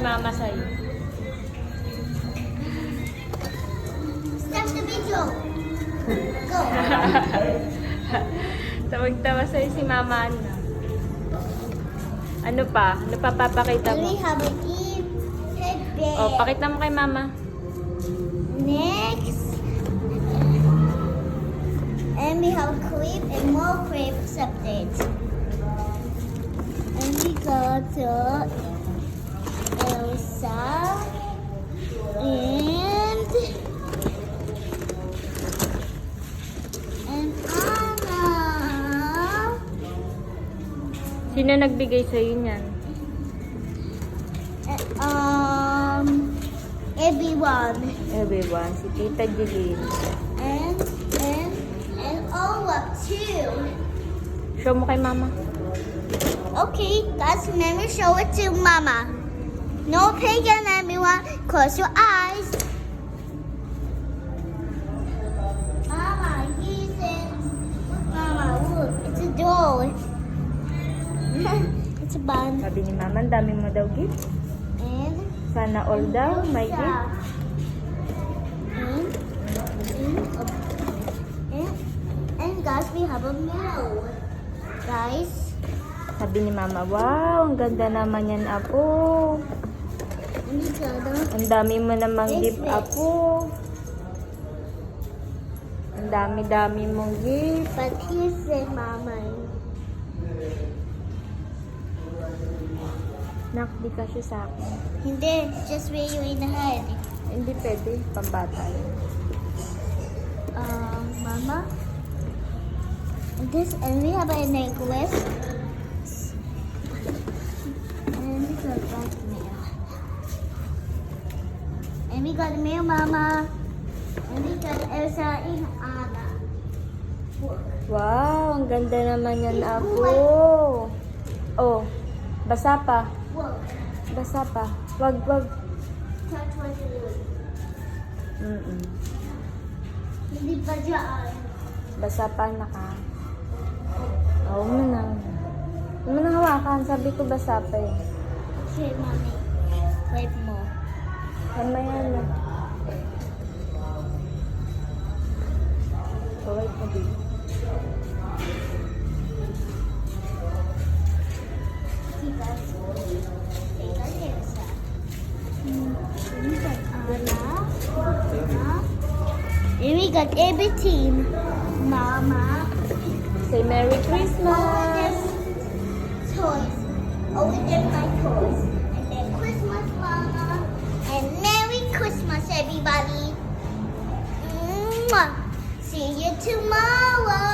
Mama sa'yo. Stop the video. Go. Tawag-tawa sa'yo si Mama Ana. Ano pa? Ano pa papakita And mo? we have an bed. Oh, pakita mo kay Mama. Next. And we have crib and more crib separate. And we go to Elsa and Anna. Sino nagbigay sa'yo niyan? Everyone. Everyone. Si Tita Jeline. And all up too. Show mo kay Mama. Okay, guys, let me show it to Mama. No pagan, everyone. Close your eyes. Mama, use it. Mama, look, it's a doll. It's a bun. Sabi ni Mama, ang dami mo daw gift. And Sana all daw, may gift. And guys, we have a meal. Guys, Sabi ni Mama, wow, ang ganda naman yan, Apo. and it's other. Ang dami mo namang gift, Apo. Ang dami-dami mong gift. But here's it, Mama. Nak, di ka siya sa akin. Hindi, just where you in the head. Hindi pwede, pambata yun. Mama. And we have a necklace. And we got that mail. And we got mail, Mama. And we got Elsa and Anna. Wow, ang ganda naman yan, Apo. Oh, basa pa. Whoa. Basa pa. Wag. Touch what you do. Hindi pa dyan. Basa pa, naka. Oo mo na. Huwag mo na hawakan. Sabi ko basa pa eh. Okay, Mommy. Wipe mo. Mamaya na. Kawait mo din. Keep us. Take a Elsa. We got Anna. And we got every team. Mama. Say Merry Christmas! Toys. Oh, we get my toys. And then Christmas, Mama. And Merry Christmas, everybody. Mwah. See you tomorrow.